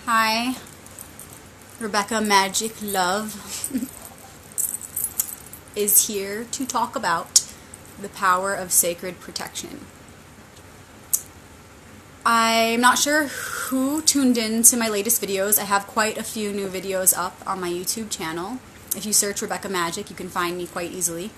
Hi, Rebecca Magic Love is here to talk about the power of sacred protection. I'm not sure who tuned in to my latest videos. I have quite a few new videos up on my YouTube channel. If you search Rebecca Magic, you can find me quite easily.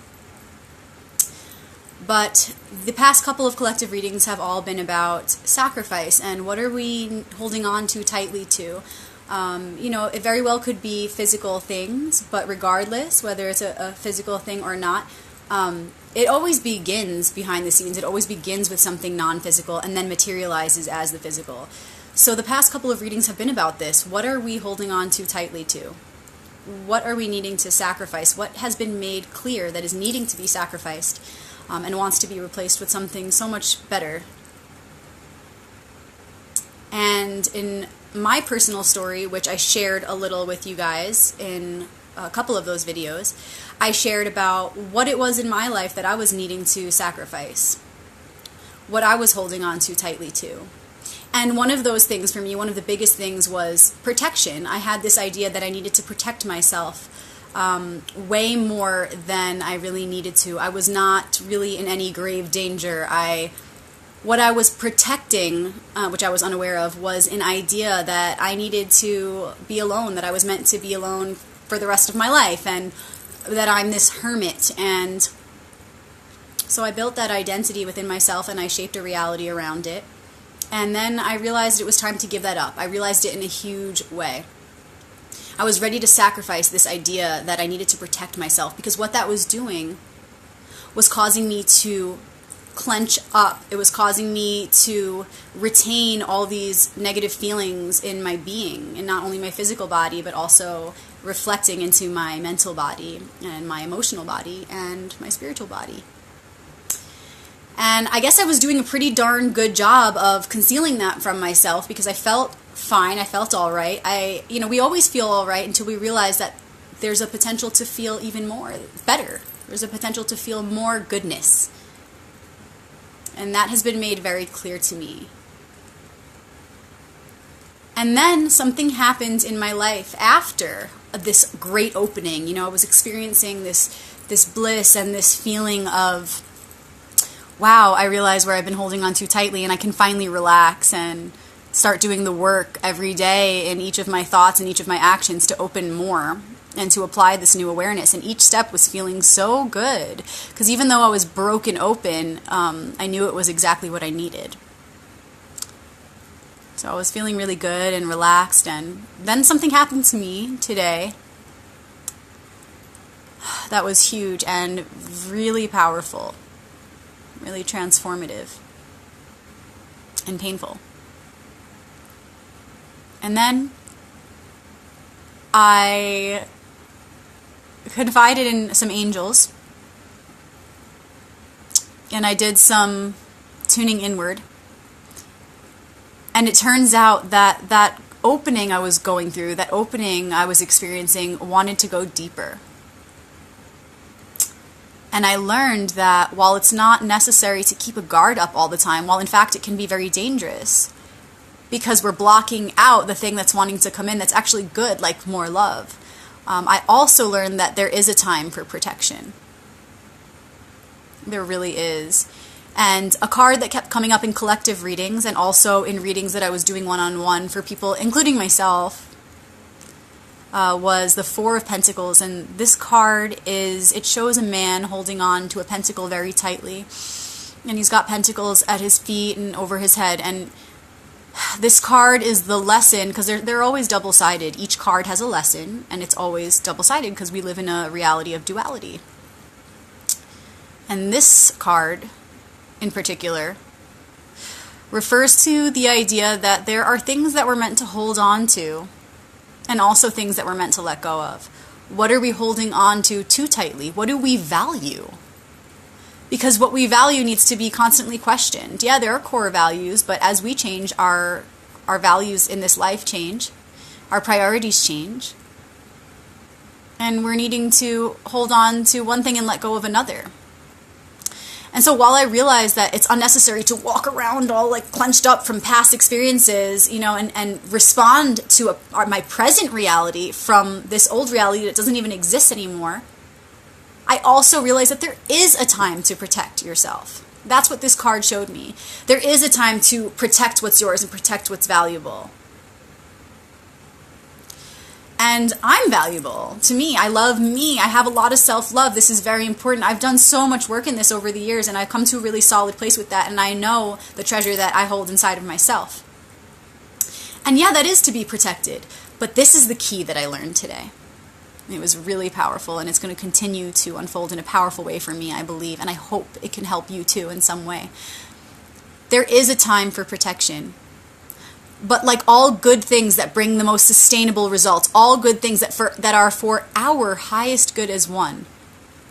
But the past couple of collective readings have all been about sacrifice and what are we holding on to tightly to. It very well could be physical things, but regardless, whether it's a physical thing or not, it always begins behind the scenes. It always begins with something non-physical and then materializes as the physical. So the past couple of readings have been about this. What are we holding on to tightly to? What are we needing to sacrifice? What has been made clear that is needing to be sacrificed and wants to be replaced with something so much better? And in my personal story, which I shared a little with you guys in a couple of those videos, I shared about what it was in my life that I was needing to sacrifice, what I was holding on to tightly to. And one of those things for me, one of the biggest things was protection. I had this idea that I needed to protect myself way more than I really needed to. I was not really in any grave danger. What I was protecting, which I was unaware of, was an idea that I needed to be alone, that I was meant to be alone for the rest of my life, and that I'm this hermit. And so I built that identity within myself, and I shaped a reality around it. And then I realized it was time to give that up. I realized it in a huge way. I was ready to sacrifice this idea that I needed to protect myself, because what that was doing was causing me to clench up. It was causing me to retain all these negative feelings in my being, in not only my physical body, but also reflecting into my mental body and my emotional body and my spiritual body. And I guess I was doing a pretty darn good job of concealing that from myself, because I felt fine, I felt all right. We always feel all right until we realize that there's a potential to feel even more better. There's a potential to feel more goodness. And that has been made very clear to me. And then something happened in my life after this great opening. I was experiencing this bliss and this feeling of, wow, I realize where I've been holding on too tightly, and I can finally relax and start doing the work every day in each of my thoughts and each of my actions to open more and to apply this new awareness. And each step was feeling so good, because even though I was broken open, I knew it was exactly what I needed. So I was feeling really good and relaxed, and then something happened to me today that was huge and really powerful, really transformative and painful. And then I confided in some angels, and I did some tuning inward. And it turns out that that opening I was going through, that opening I was experiencing, wanted to go deeper. And I learned that while it's not necessary to keep a guard up all the time, while in fact it can be very dangerous, because we're blocking out the thing that's wanting to come in that's actually good, like more love. I also learned that there is a time for protection. There really is. And a card that kept coming up in collective readings and also in readings that I was doing one-on-one for people, including myself, was the Four of Pentacles. And this card it shows a man holding on to a pentacle very tightly. And he's got pentacles at his feet and over his head. And this card is the lesson, because they're always double-sided. Each card has a lesson, and it's always double-sided because we live in a reality of duality. And this card, in particular, refers to the idea that there are things that we're meant to hold on to, and also things that we're meant to let go of. What are we holding on to too tightly? What do we value? Because what we value needs to be constantly questioned. Yeah, there are core values, but as we change, our values in this life change, our priorities change, and we're needing to hold on to one thing and let go of another. And so while I realize that it's unnecessary to walk around all like clenched up from past experiences, you know, and respond to my present reality from this old reality that doesn't even exist anymore, I also realize that there is a time to protect yourself. That's what this card showed me. There is a time to protect what's yours and protect what's valuable. And I'm valuable to me. I love me. I have a lot of self-love. This is very important. I've done so much work in this over the years, and I've come to a really solid place with that, and I know the treasure that I hold inside of myself. And yeah, that is to be protected. But this is the key that I learned today. It was really powerful, and it's going to continue to unfold in a powerful way for me, I believe, and I hope it can help you too in some way. There is a time for protection. But like all good things that bring the most sustainable results, all good things that are for our highest good as one,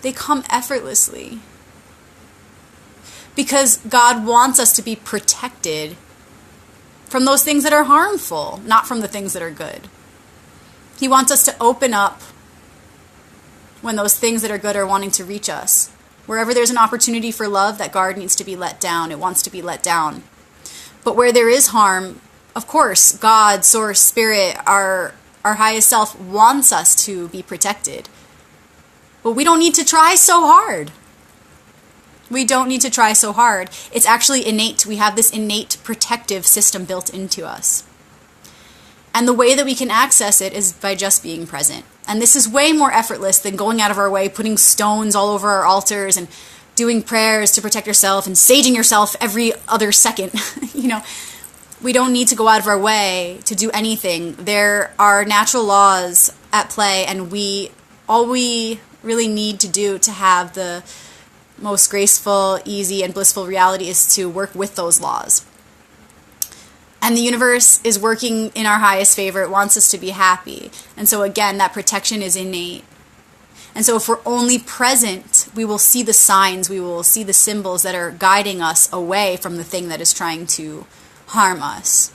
they come effortlessly. Because God wants us to be protected from those things that are harmful, not from the things that are good. He wants us to open up when those things that are good are wanting to reach us. Wherever there's an opportunity for love, that guard needs to be let down. It wants to be let down. But where there is harm, of course, God, Source, Spirit, our highest self wants us to be protected. But we don't need to try so hard. We don't need to try so hard. It's actually innate. We have this innate protective system built into us. And the way that we can access it is by just being present. And this is way more effortless than going out of our way, putting stones all over our altars and doing prayers to protect yourself and saging yourself every other second. You know, we don't need to go out of our way to do anything. There are natural laws at play, and all we really need to do to have the most graceful, easy, and blissful reality is to work with those laws. And the universe is working in our highest favor. It wants us to be happy. And so again, that protection is innate. And so if we're only present, we will see the signs, we will see the symbols that are guiding us away from the thing that is trying to harm us.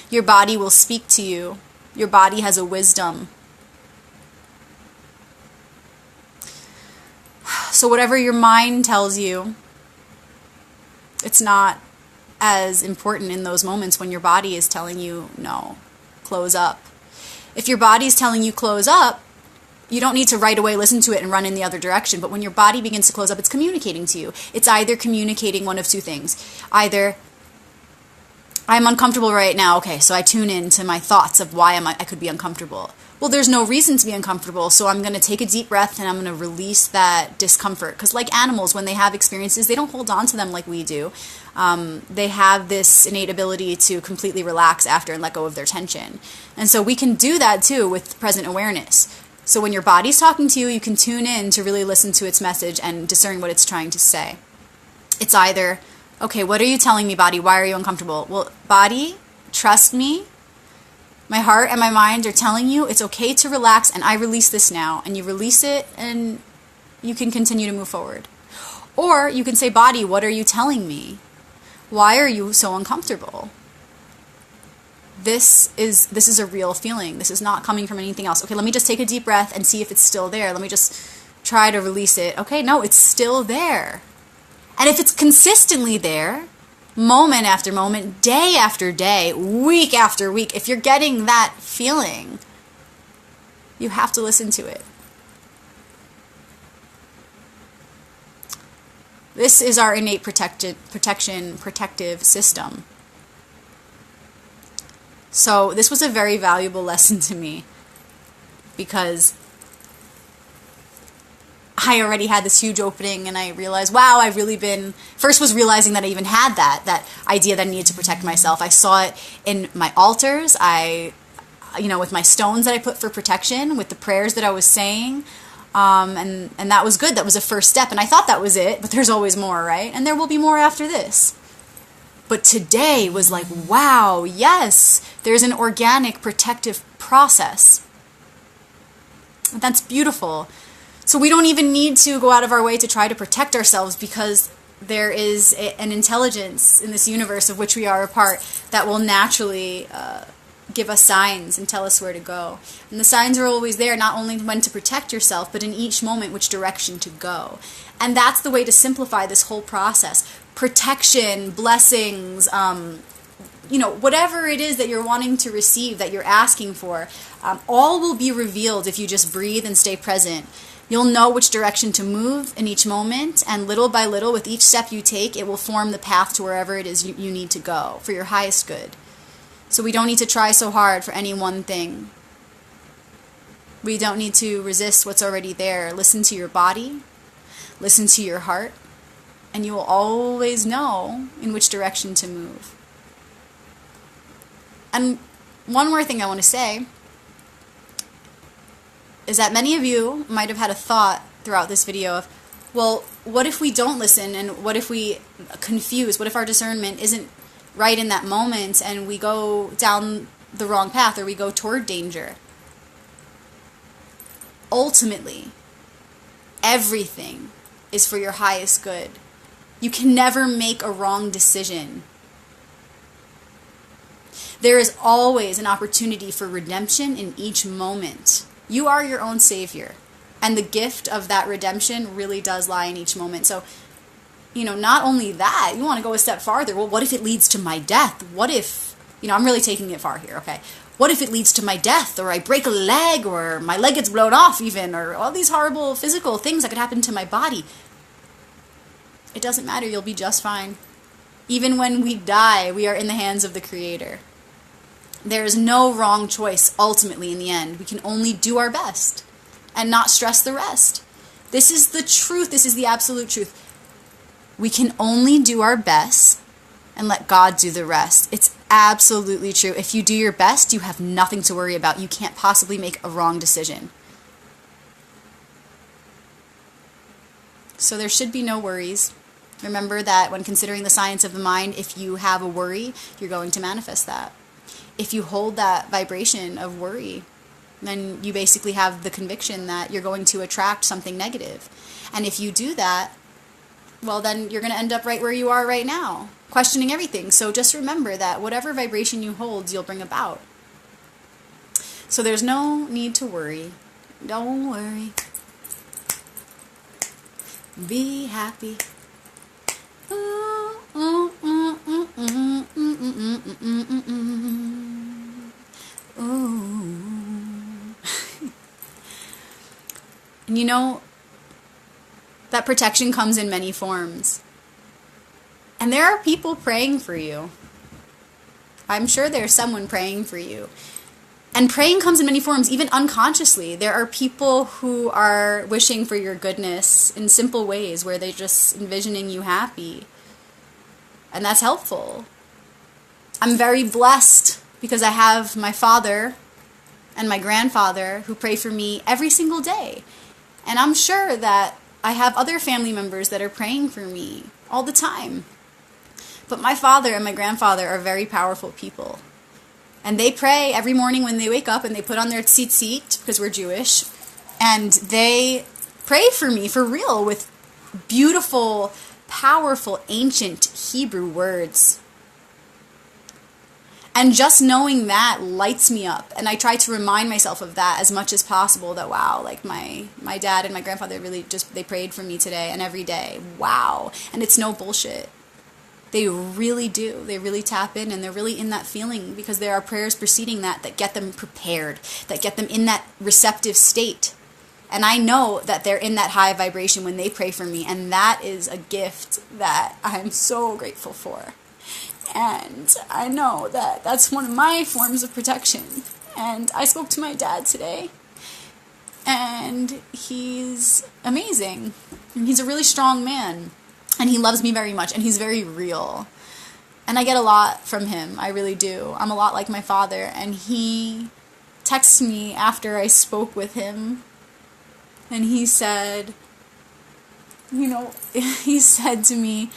Your body will speak to you. Your body has a wisdom. So whatever your mind tells you, it's not as important in those moments when your body is telling you, no, close up. If your body is telling you close up, you don't need to right away listen to it and run in the other direction. But when your body begins to close up, it's communicating to you. It's either communicating one of two things. Either, I'm uncomfortable right now. Okay, so I tune in to my thoughts of why I could be uncomfortable. Well, there's no reason to be uncomfortable, so I'm going to take a deep breath and I'm going to release that discomfort. Because like animals, when they have experiences, they don't hold on to them like we do. They have this innate ability to completely relax after and let go of their tension. And so we can do that too with present awareness. So when your body's talking to you, you can tune in to really listen to its message and discern what it's trying to say. It's either, okay, what are you telling me, body? Why are you uncomfortable? Well, body, trust me. My heart and my mind are telling you it's okay to relax, and I release this now. And you release it, and you can continue to move forward. Or you can say, body, what are you telling me? Why are you so uncomfortable? This is a real feeling. This is not coming from anything else. Okay, let me just take a deep breath and see if it's still there. Let me just try to release it. Okay, no, it's still there. And if it's consistently there, moment after moment, day after day, week after week, if you're getting that feeling, you have to listen to it. This is our innate protective system. So this was a very valuable lesson to me because I already had this huge opening and I realized, wow, I've really been, first was realizing that I even had that idea that I needed to protect myself. I saw it in my altars, with my stones that I put for protection, with the prayers that I was saying, and that was good. That was a first step, and I thought that was it, but there's always more, right? And there will be more after this. But today was like, wow, yes, there's an organic protective process. That's beautiful. So we don't even need to go out of our way to try to protect ourselves because there is an intelligence in this universe of which we are a part that will naturally give us signs and tell us where to go. And the signs are always there, not only when to protect yourself, but in each moment which direction to go. And that's the way to simplify this whole process. Protection, blessings, whatever it is that you're wanting to receive, that you're asking for, all will be revealed if you just breathe and stay present. You'll know which direction to move in each moment, and little by little, with each step you take, it will form the path to wherever it is you need to go for your highest good. So we don't need to try so hard for any one thing. We don't need to resist what's already there. Listen to your body, listen to your heart, and you will always know in which direction to move. And one more thing I want to say is that many of you might have had a thought throughout this video of, well, what if we don't listen, and what if we confuse? What if our discernment isn't right in that moment and we go down the wrong path, or we go toward danger? Ultimately, everything is for your highest good. You can never make a wrong decision. There is always an opportunity for redemption in each moment. You are your own savior, and the gift of that redemption really does lie in each moment. So, not only that, you want to go a step farther. Well, what if it leads to my death? What if, I'm really taking it far here, okay? What if it leads to my death, or I break a leg, or my leg gets blown off even, or all these horrible physical things that could happen to my body? It doesn't matter, you'll be just fine. Even when we die, we are in the hands of the Creator. There is no wrong choice ultimately in the end. We can only do our best and not stress the rest. This is the truth. This is the absolute truth. We can only do our best and let God do the rest. It's absolutely true. If you do your best, you have nothing to worry about. You can't possibly make a wrong decision. So there should be no worries. Remember that when considering the science of the mind, if you have a worry, you're going to manifest that. If you hold that vibration of worry, then you basically have the conviction that you're going to attract something negative. And if you do that, well, then you're going to end up right where you are right now, questioning everything. So just remember that whatever vibration you hold, you'll bring about. So there's no need to worry. Don't worry. Be happy. And that protection comes in many forms. And there are people praying for you. I'm sure there's someone praying for you. And praying comes in many forms, even unconsciously. There are people who are wishing for your goodness in simple ways, where they're just envisioning you happy. And that's helpful. I'm very blessed because I have my father and my grandfather who pray for me every single day. And I'm sure that I have other family members that are praying for me all the time. But my father and my grandfather are very powerful people. And they pray every morning when they wake up, and they put on their tzitzit, because we're Jewish, and they pray for me for real with beautiful, powerful, ancient Hebrew words. And just knowing that lights me up. And I try to remind myself of that as much as possible, that wow, like my dad and my grandfather really they prayed for me today and every day. Wow. And it's no bullshit. They really do. They really tap in, and they're really in that feeling, because there are prayers preceding that get them prepared, that get them in that receptive state. And I know that they're in that high vibration when they pray for me, and that is a gift that I'm so grateful for. And I know that that's one of my forms of protection. And I spoke to my dad today, and he's amazing. And he's a really strong man, and he loves me very much, and he's very real. And I get a lot from him, I really do. I'm a lot like my father, and he texted me after I spoke with him, and he said, he said to me,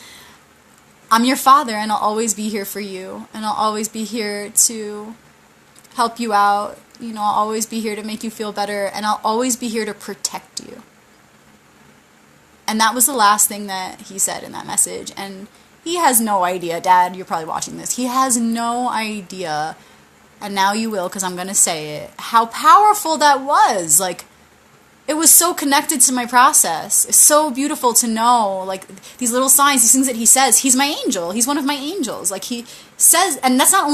I'm your father, and I'll always be here for you, and I'll always be here to help you out. I'll always be here to make you feel better, and I'll always be here to protect you. And that was the last thing that he said in that message. And he has no idea, Dad, you're probably watching this. He has no idea. and now you will because I'm going to say it, how powerful that was. Like, it was so connected to my process. It's so beautiful to know, like, these little signs, these things that he says. He's my angel. He's one of my angels. Like, he says, and that's not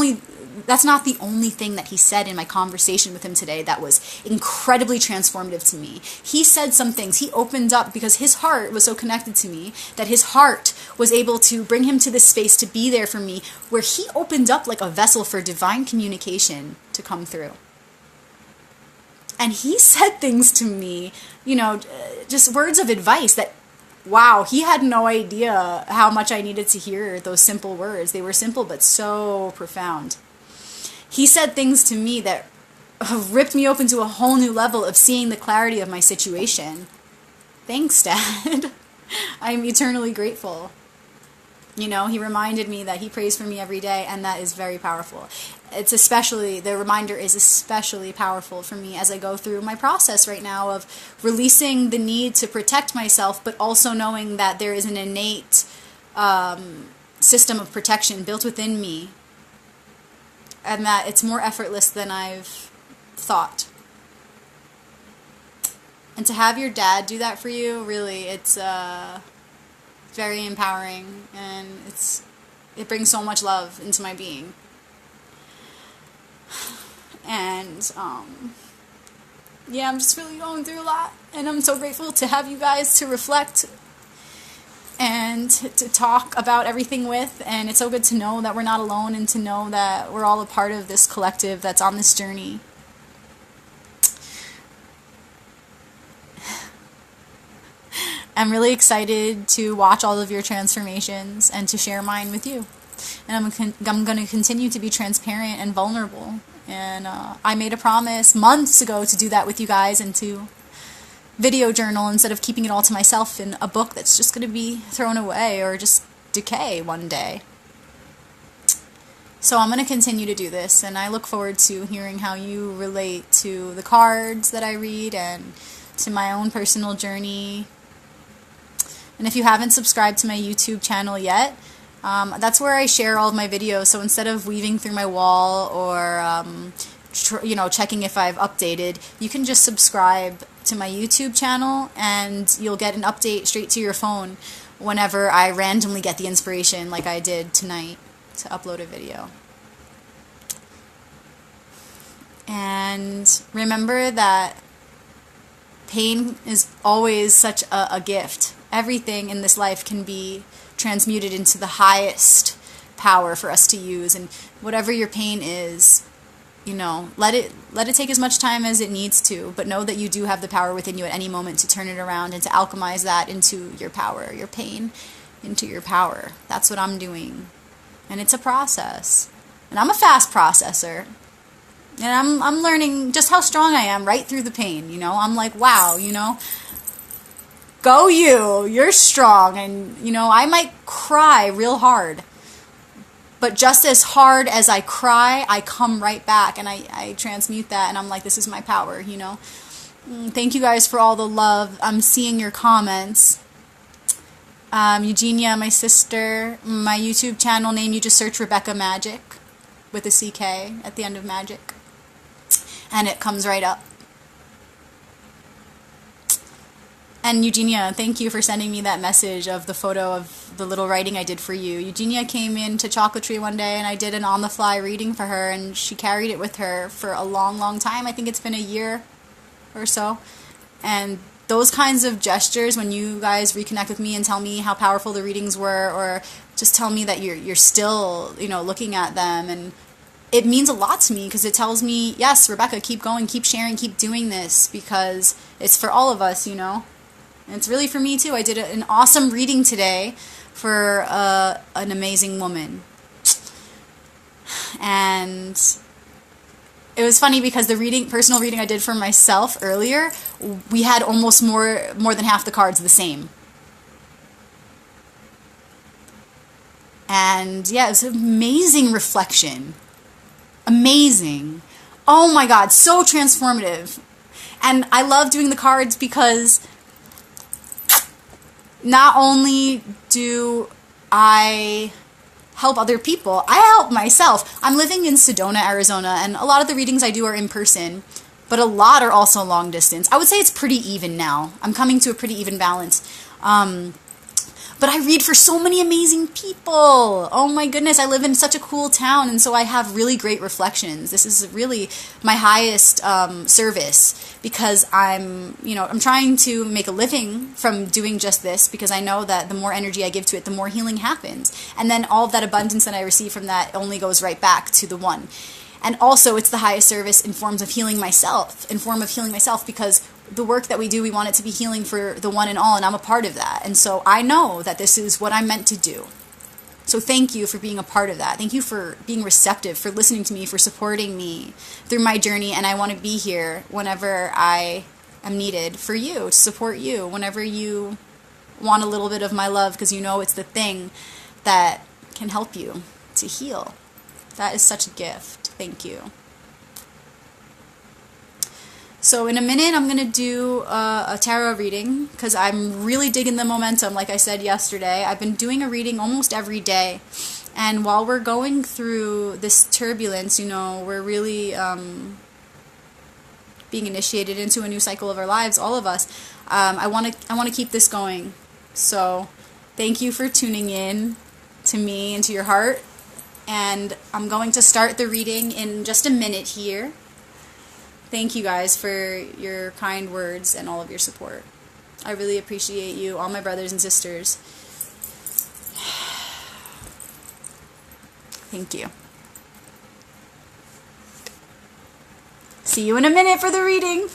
the only thing that he said in my conversation with him today that was incredibly transformative to me. He said some things. He opened up because his heart was so connected to me that his heart was able to bring him to this space to be there for me, where he opened up like a vessel for divine communication to come through. And he said things to me, you know, just words of advice that, wow, he had no idea how much I needed to hear those simple words. They were simple but so profound. He said things to me that ripped me open to a whole new level of seeing the clarity of my situation. Thanks, Dad. I'm eternally grateful. You know, he reminded me that he prays for me every day, and that is very powerful. The reminder is especially powerful for me as I go through my process right now of releasing the need to protect myself, but also knowing that there is an innate system of protection built within me, and that it's more effortless than I've thought. And to have your dad do that for you, really, it's very empowering, and it brings so much love into my being. And yeah, I'm just really going through a lot, and I'm so grateful to have you guys to reflect and to talk about everything with. And it's so good to know that we're not alone, and to know that we're all a part of this collective that's on this journey. I'm really excited to watch all of your transformations and to share mine with you. And I'm going to continue to be transparent and vulnerable. And I made a promise months ago to do that with you guys, and to video journal instead of keeping it all to myself in a book that's just going to be thrown away or just decay one day. So I'm going to continue to do this, and I look forward to hearing how you relate to the cards that I read and to my own personal journey. And if you haven't subscribed to my YouTube channel yet, that's where I share all of my videos. So instead of weaving through my wall or checking if I've updated, you can just subscribe to my YouTube channel, and you'll get an update straight to your phone whenever I randomly get the inspiration, like I did tonight, to upload a video. And remember that pain is always such a gift. Everything in this life can be transmuted into the highest power for us to use. And whatever your pain is, let it take as much time as it needs to, but know that you do have the power within you at any moment to turn it around and to alchemize that into your power, your pain into your power. That's what I'm doing. And it's a process. And I'm a fast processor. And I'm learning just how strong I am right through the pain, I'm like, wow, go you're strong. And, I might cry real hard. But just as hard as I cry, I come right back, and I transmute that, and I'm like, this is my power, Thank you guys for all the love. I'm seeing your comments. Eugenia, my sister, my YouTube channel name, you just search Rebecca Magic with a CK at the end of Magic, and it comes right up. And Eugenia, thank you for sending me that message of the photo of the little writing I did for you. Eugenia came into Chocolate Tree one day, and I did an on-the-fly reading for her, and she carried it with her for a long, long time. I think it's been a year or so. And those kinds of gestures, when you guys reconnect with me and tell me how powerful the readings were, or just tell me that you're still, looking at them, and it means a lot to me, because it tells me, yes, Rebecca, keep going, keep sharing, keep doing this, because it's for all of us, And it's really for me too. I did an awesome reading today for an amazing woman. And it was funny because the personal reading I did for myself earlier, we had almost more than half the cards the same. And yeah, it was an amazing reflection. Amazing. Oh my God, so transformative. And I love doing the cards because not only do I help other people, I help myself. I'm living in Sedona, Arizona, and a lot of the readings I do are in person, but a lot are also long distance. I would say it's pretty even now. I'm coming to a pretty even balance. But I read for so many amazing people. Oh my goodness, I live in such a cool town, and so I have really great reflections. This is really my highest service, because I'm trying to make a living from doing just this, because I know that the more energy I give to it, the more healing happens. And then all of that abundance that I receive from that only goes right back to the one. And also, it's the highest service in form of healing myself, because the work that we do, we want it to be healing for the one and all, and I'm a part of that. And so I know that this is what I'm meant to do. So thank you for being a part of that. Thank you for being receptive, for listening to me, for supporting me through my journey. And I want to be here whenever I am needed for you, to support you, whenever you want a little bit of my love, because you know it's the thing that can help you to heal. That is such a gift. Thank you. So in a minute, I'm going to do a tarot reading, because I'm really digging the momentum. Like I said yesterday, I've been doing a reading almost every day. And while we're going through this turbulence, we're really being initiated into a new cycle of our lives, all of us. I want to keep this going. So thank you for tuning in to me and to your heart. And I'm going to start the reading in just a minute here. Thank you guys for your kind words and all of your support. I really appreciate you, all my brothers and sisters. Thank you. See you in a minute for the reading.